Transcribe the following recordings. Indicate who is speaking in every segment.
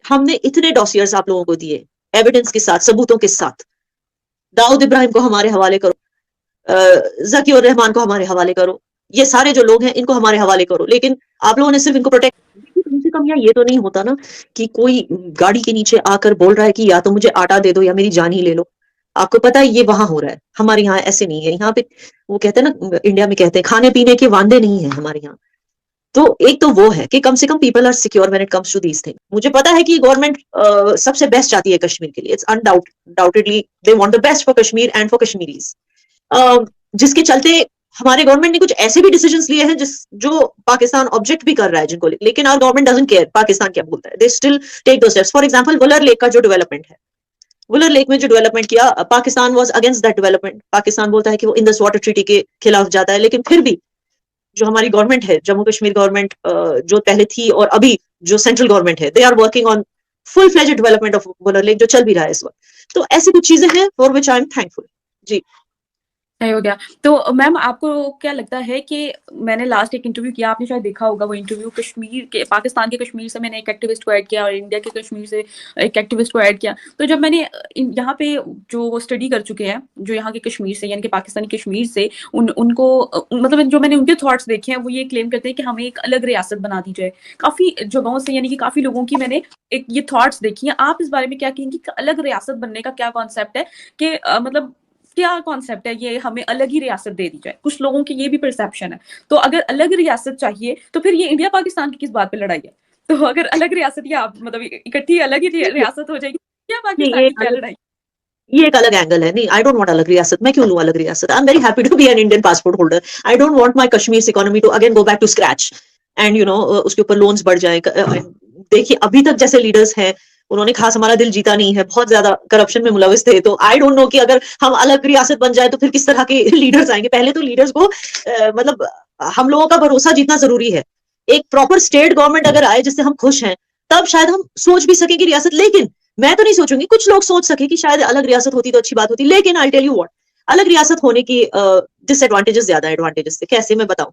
Speaker 1: हमने इतने डॉसियर्स आप लोगों को दिए, एविडेंस के साथ, सबूतों के साथ। दाऊद इब्राहिम को हमारे हवाले करो, ज़कीउर रहमान को हमारे हवाले करो, ये सारे जो लोग हैं इनको हमारे हवाले करो, लेकिन आप लोगों ने सिर्फ इनको प्रोटेक्ट। कम से कम यहाँ ये तो नहीं होता ना कि कोई गाड़ी के नीचे आकर बोल रहा है कि या तो मुझे आटा दे दो या मेरी जान ही ले लो। आपको पता है ये वहां हो रहा है, हमारे यहाँ ऐसे नहीं है। यहाँ पे वो कहते हैं ना, इंडिया में कहते हैं खाने पीने के वांदे नहीं है हमारे यहाँ। तो एक तो वो है कि कम से कम people are secure when it comes to these thing. मुझे पता है कि गवर्नमेंट सबसे बेस्ट चाहती है कश्मीर के लिए, it's undoubtedly they want the best for Kashmir and for Kashmiris, जिसके चलते हमारे गवर्नमेंट ने कुछ ऐसे भी डिसीजंस लिए हैं जो पाकिस्तान ऑब्जेक्ट भी कर रहा है जिनको, लेकिन our government doesn't care Pakistan क्या बोलता है, दे स्टिल टेक दो steps. For example Wular lake का जो डेवलपमेंट है, वुलर लेक में जो डेवलपमेंट किया, Pakistan was against that development. Pakistan बोलता है कि वो इंडस वाटर ट्रीटी के खिलाफ जाता है, लेकिन फिर भी जो हमारी गवर्नमेंट है, जम्मू कश्मीर गवर्नमेंट जो पहले थी और अभी जो सेंट्रल गवर्नमेंट है, they are working on full fledged development of Wular lake, जो चल भी रहा है इस वक्त। तो ऐसी कुछ चीजें हैं for which I am thankful. जी
Speaker 2: सही हो गया। तो मैम आपको क्या लगता है कि मैंने लास्ट एक इंटरव्यू किया, आपने शायद देखा होगा वो इंटरव्यू, कश्मीर के, पाकिस्तान के कश्मीर से मैंने एक एक्टिविस्ट को ऐड किया और इंडिया के कश्मीर से एक एक्टिविस्ट को ऐड किया। तो जब मैंने यहाँ पे जो वो स्टडी कर चुके हैं जो यहाँ के कश्मीर से यानी कि पाकिस्तानी कश्मीर से, उनको मतलब जो मैंने उनके थॉट्स देखे हैं वो ये क्लेम करते हैं कि हमें एक अलग रियासत बना दी जाए। काफी जगहों से यानी कि काफी लोगों की मैंने एक ये थॉट्स देखी हैं। आप इस बारे में क्या कहेंगे कि अलग रियासत बनने का क्या कॉन्सेप्ट है, कि मतलब क्या कॉन्सेप्ट है ये हमें अलग ही रियासत दे दी जाए? कुछ लोगों की ये भी परसेप्शन है। तो अगर अलग रियासत चाहिए तो फिर ये इंडिया पाकिस्तान की किस बात पे लड़ाई है? तो अगर अलग रियासत या मतलब इकट्ठी अलग ही रियासत हो जाएगी, क्या
Speaker 1: नहीं,
Speaker 2: पाकिस्तान की क्या लड़ाई?
Speaker 1: ये एक अलग एंगल है। नहीं, आई डोंट वांट अलग रियासत। मैं क्यों लूं अलग रियासत? I am very happy to be an Indian passport holder. I don't want my Kashmir economy to again go back to scratch and उसके ऊपर लोन्स बढ़ जाए। देखिए अभी तक जैसे लीडर्स हैं उन्होंने खास हमारा दिल जीता नहीं है, बहुत ज्यादा करप्शन में मुलविस थे। तो आई डोंट नो कि अगर हम अलग रियासत बन जाए तो फिर किस तरह के लीडर्स आएंगे। पहले तो लीडर्स को मतलब हम लोगों का भरोसा जीतना जरूरी है। एक प्रॉपर स्टेट गवर्नमेंट अगर आए जिससे हम खुश हैं, तब शायद हम सोच भी सकें कि रियासत। लेकिन मैं तो नहीं सोचूंगी, कुछ लोग सोच सके कि शायद अलग रियासत होती तो अच्छी बात होती। लेकिन आई टेल यू व्हाट, अलग रियासत होने की डिसएडवांटेजेस ज्यादा एडवांटेजेस से। कैसे मैं बताऊं?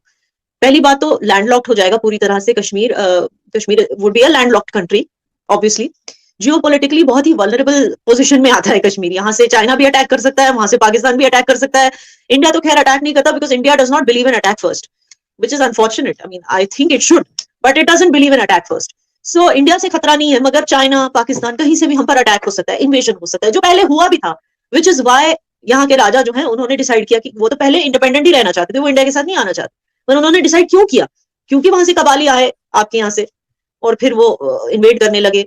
Speaker 1: पहली बात तो लैंडलॉक्ड हो जाएगा पूरी तरह से Kashmir. Kashmir would be a landlocked country obviously. Geopolitically बहुत ही वल्नरेबल पोजीशन में आता है कश्मीर। यहाँ से चाइना भी अटैक कर सकता है, वहां से पाकिस्तान भी अटैक कर सकता है। इंडिया तो खैर अटैक नहीं करता because India does not believe in attack first, which is unfortunate. I mean, I think it should, but it doesn't believe in attack first. So India से खतरा नहीं है, मगर चाइना, पाकिस्तान, कहीं से भी हम पर अटैक हो सकता है, इन्वेजन हो सकता है, जो पहले हुआ भी था। which is why यहाँ के राजा जो हैं उन्होंने डिसाइड किया कि वो तो पहले इंडिपेंडेंट ही रहना चाहते थे, वो इंडिया के साथ नहीं आना चाहते। पर उन्होंने डिसाइड क्यों किया? क्योंकि वहां से कबाली आए आपके यहाँ से और फिर वो इन्वेड करने लगे।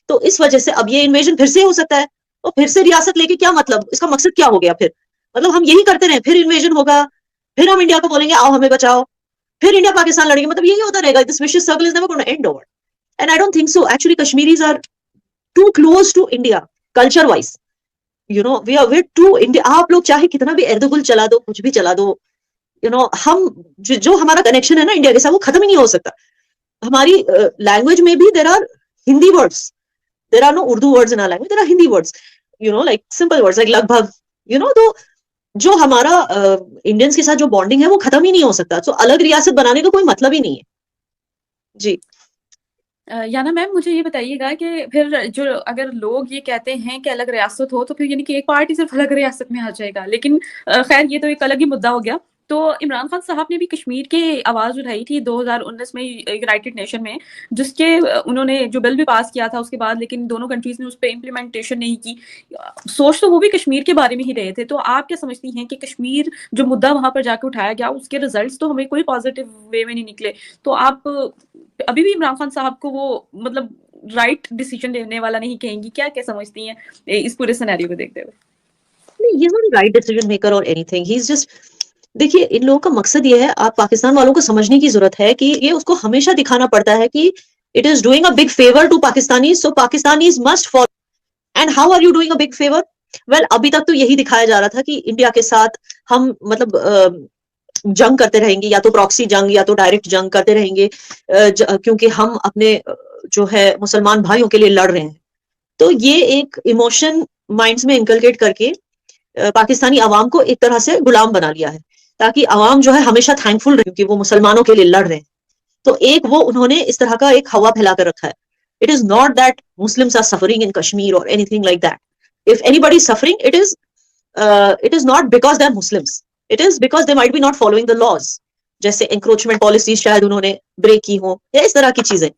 Speaker 1: तो इस वजह से अब ये इन्वेजन फिर से हो सकता है। और फिर से रियासत लेके क्या मतलब? इसका मकसद क्या हो गया? फिर मतलब हम यही करते रहे, फिर इन्वेजन होगा, फिर हम इंडिया को बोलेंगे आओ हमें बचाओ, फिर इंडिया पाकिस्तान लड़ेंगे, मतलब यही होता रहेगा। This vicious circle is never going to end over, and I don't think so. Actually Kashmiris are too close to India culture wise. We are to India. आप लोग चाहे कितना भी एर्दुगुल चला दो, कुछ भी चला दो, हम जो हमारा कनेक्शन है ना इंडिया के साथ, वो खत्म ही नहीं हो सकता। हमारी लैंग्वेज में भी there are Hindi words, there are no Urdu words in our language, there are Hindi words, like simple words like लगभग, तो जो हमारा इंडियंस के साथ जो बॉन्डिंग है वो खत्म ही नहीं हो सकता। तो अलग रियासत बनाने का कोई मतलब ही नहीं है। जी
Speaker 2: याना मैम, मुझे ये बताइएगा कि फिर जो अगर लोग ये कहते हैं कि अलग रियासत हो, तो फिर यानी कि एक पार्टी सिर्फ अलग रियासत में आ जाएगा। लेकिन खैर ये तो एक अलग ही मुद्दा हो गया। तो इमरान खान साहब ने भी कश्मीर की आवाज़ उठाई थी 2019 में यूनाइटेड नेशन में, जिसके उन्होंने जो बिल भी पास किया था उसके बाद, लेकिन दोनों कंट्रीज ने उस पर इम्प्लीमेंटेशन नहीं की। सोच तो वो भी कश्मीर के बारे में ही रहे थे। तो आप क्या समझती हैं कि कश्मीर जो मुद्दा वहां पर जाकर उठाया गया, उसके रिजल्ट्स तो हमें कोई पॉजिटिव वे में नहीं निकले। तो आप अभी भी इमरान खान साहब को वो मतलब राइट डिसीजन लेने वाला नहीं कहेंगी? क्या क्या समझती हैं इस पूरे सिनेरियो को देखते हुए?
Speaker 1: He is not right decision maker और एनीथिंग, ही इज जस्ट। देखिए इन लोगों का मकसद ये है, आप पाकिस्तान वालों को समझने की जरूरत है कि ये उसको हमेशा दिखाना पड़ता है कि it is doing a big favour to Pakistanis, so Pakistanis must follow. And how are you doing a big favour? Well, अभी तक तो यही दिखाया जा रहा था कि इंडिया के साथ हम मतलब जंग करते रहेंगे, या तो प्रॉक्सी जंग या तो डायरेक्ट जंग करते रहेंगे, क्योंकि हम अपने जो है मुसलमान भाइयों के लिए लड़ रहे हैं। तो ये एक इमोशन माइंड्स में इनकलकेट करके पाकिस्तानी अवाम को एक तरह से गुलाम बना लिया है, ताकि अवाम जो है हमेशा थैंकफुल रहे क्योंकि वो मुसलमानों के लिए लड़ रहे हैं। तो एक वो उन्होंने इस तरह का एक हवा फैला कर रखा है। It is not that Muslims are suffering in Kashmir or anything like that. If anybody is suffering, it is not because they are Muslims. It is because they might be not following the laws. जैसे encroachment policies शायद उन्होंने break की हो, या इस तरह की चीजें.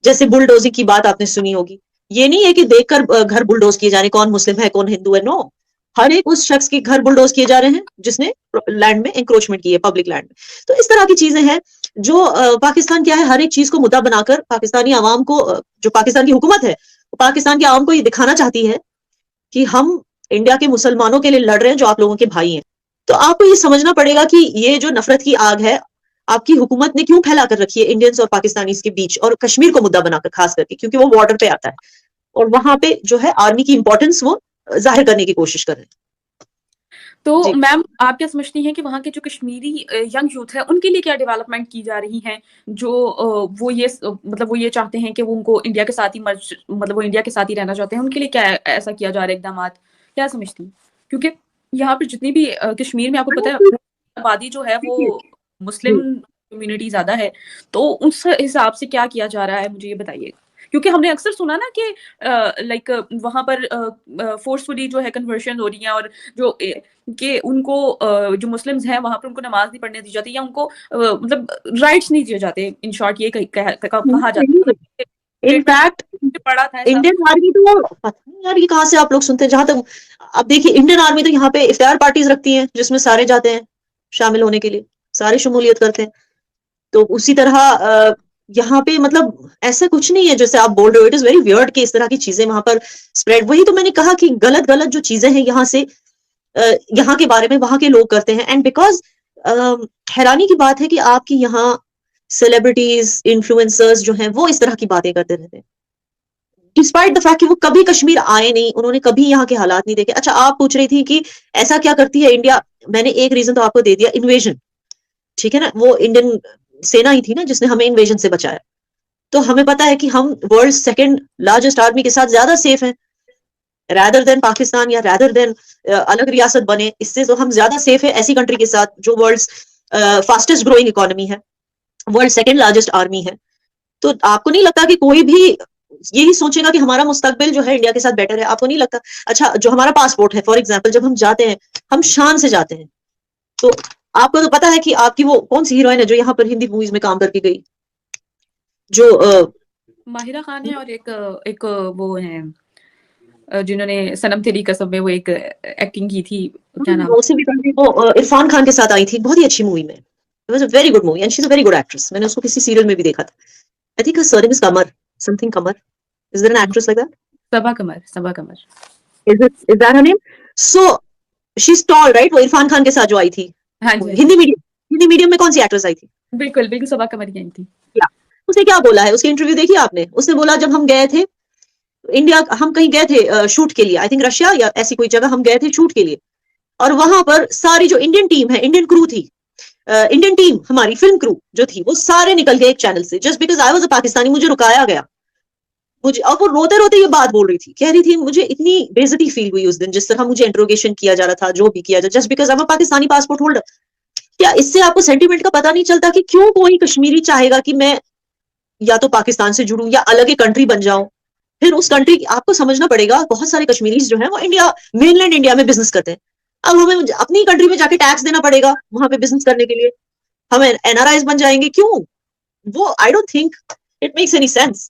Speaker 1: जैसे बुलडोजिंग की बात आपने सुनी होगी. ये नहीं है कि देखकर घर बुलडोज किए जा रहे, कौन मुस्लिम है कौन हिंदू है. नो, हर एक उस शख्स के घर बुलडोज किए जा रहे हैं जिसने लैंड में एंक्रोचमेंट की है, पब्लिक लैंड में. तो इस तरह की चीजें हैं जो पाकिस्तान क्या है, हर एक चीज को मुद्दा बनाकर पाकिस्तानी आवाम को, जो पाकिस्तान की हुकूमत है, वो पाकिस्तान के आवाम को ये दिखाना चाहती है कि हम इंडिया के मुसलमानों के लिए लड़ रहे हैं जो आप लोगों के भाई हैं. तो आपको ये समझना पड़ेगा कि ये जो नफरत की आग है आपकी हुकूमत ने क्यों फैला कर रखी है इंडियंस और पाकिस्तानीज के बीच, और कश्मीर को मुद्दा बनाकर खास करके, क्योंकि वो बॉर्डर पे आता है और वहां पे जो है आर्मी की इंपॉर्टेंस वो जाहिर करने की कोशिश कर रहे हैं.
Speaker 2: तो मैम आप क्या समझती हैं कि वहाँ के जो कश्मीरी यंग यूथ है उनके लिए क्या डेवलपमेंट की जा रही है, जो वो ये चाहते हैं कि वो उनको इंडिया के साथ ही वो इंडिया के साथ ही रहना चाहते हैं, उनके लिए क्या ऐसा किया जा रहा है इकदाम, क्या समझती हैं? क्योंकि यहाँ पर जितनी भी कश्मीर में आपको पता है आबादी जो है वो मुस्लिम कम्युनिटी ज्यादा है, तो उस हिसाब से क्या किया जा रहा है मुझे ये बताइए. क्योंकि हमने अक्सर सुना ना कि लाइक वहां पर फोर्सफुली जो है कन्वर्शन हो रही है, और जो कि उनको जो मुस्लिम्स हैं वहां पर उनको नमाज नहीं पढ़ने दी जाती, या उनको मतलब राइट्स नहीं दिए जाते. इन शॉर्ट ये कहा जाता है.
Speaker 1: इनफैक्ट
Speaker 2: पढ़ा था
Speaker 1: इंडियन आर्मी तो पता नहीं यार ये कहाँ से आप लोग सुनते हैं. जहां तक अब देखिए, इंडियन आर्मी तो यहाँ पे इफ्तार पार्टीज रखती है जिसमें सारे जाते हैं शामिल होने के लिए, सारे शमूलियत करते हैं. तो उसी तरह यहाँ पे मतलब ऐसा कुछ नहीं है जैसे आप बोल रहे हो. इट इज वेरी वियर्ड कि इस तरह की चीजें वहां पर स्प्रेड. वही तो मैंने कहा कि गलत गलत जो चीजें हैं यहाँ से यहाँ के बारे में वहां के लोग करते हैं. एंड बिकॉज हैरानी की बात है कि आपकी यहाँ सेलिब्रिटीज, इन्फ्लुएंसर्स जो हैं वो इस तरह की बातें करते रहते हैं, डिस्पाइट द फैक्ट कि वो कभी कश्मीर आए नहीं, उन्होंने कभी यहाँ के हालात नहीं देखे. अच्छा, आप पूछ रही थी कि ऐसा क्या करती है इंडिया. मैंने एक रीजन तो आपको दे दिया, इन्वेजन. ठीक है ना, वो इंडियन सेना ही थी ना जिसने हमें इन्वेजन से बचाया. तो हमें पता है कि हम वर्ल्ड सेकंड लार्जेस्ट आर्मी के साथ ज्यादा सेफ हैं, रैदर देन पाकिस्तान या रैदर देन अलग रियासत बने. इससे तो हम ज्यादा सेफ है ऐसी कंट्री के साथ जो वर्ल्ड फास्टेस्ट ग्रोइंग इकोनॉमी है, वर्ल्ड सेकंड लार्जेस्ट आर्मी है. तो आपको नहीं लगता कि कोई भी यही सोचेगा कि हमारा मुस्तकबिल जो है इंडिया के साथ बेटर है? आपको नहीं लगता? अच्छा, जो हमारा पासपोर्ट है फॉर एग्जाम्पल, जब हम जाते हैं हम शान से जाते हैं. तो आपको तो पता है कि आपकी वो कौन सी हीरोइन है जो यहाँ पर हिंदी मूवीज में काम करके गई, जो
Speaker 2: माहिरा खान है, और एक वो है जिन्होंने सनम तेरी कसम में वो एक एक्टिंग की थी, क्या नाम?
Speaker 1: वो इरफान खान के साथ आई थी, बहुत ही अच्छी मूवी में. It was a very good movie and she's a very good actress. मैंने उसको किसी सीरियल में भी देखा था. I think her surname is Kamar, something Kamar. Is there an actress like that?
Speaker 2: Saba Qamar.
Speaker 1: Is that her name? So she's tall, right? वो इरफान खान के साथ जो आई थी.
Speaker 2: हाँ जी.
Speaker 1: हिंदी मीडियम में कौन सी एक्ट्रेस आई थी?
Speaker 2: बिल्कुल सबा कमर की आई थी.
Speaker 1: उसने क्या बोला है, उसकी इंटरव्यू देखी आपने? उसने बोला जब हम गए थे इंडिया, हम कहीं गए थे शूट के लिए, आई थिंक रशिया या ऐसी कोई जगह हम गए थे शूट के लिए, और वहां पर सारी जो इंडियन टीम है, इंडियन क्रू थी, इंडियन टीम हमारी फिल्म क्रू जो थी, वो सारे निकल गए एक चैनल से. Just because I was a Pakistani, मुझे रुकाया गया. मुझे, और वो रोते रोते ये बात बोल रही थी, कह रही थी मुझे इतनी बेइज्जती फील हुई उस दिन, जिस तरह मुझे इंट्रोगेशन किया जा रहा था, जो भी किया जा, just because I am a Pakistani passport holder. क्या इससे आपको सेंटीमेंट का पता नहीं चलता कि क्यों कोई कश्मीरी चाहेगा कि मैं या तो पाकिस्तान से जुड़ूं या अलग एक कंट्री बन जाऊं? फिर उस कंट्री, आपको समझना पड़ेगा, बहुत सारे कश्मीरीज जो है वो इंडिया, मेनलैंड इंडिया में बिजनेस करते हैं. अब हमें अपनी कंट्री में जाके टैक्स देना पड़ेगा वहां पे बिजनेस करने के लिए, हम एनआरआईज बन जाएंगे. क्यों? वो आई don't think it makes any sense.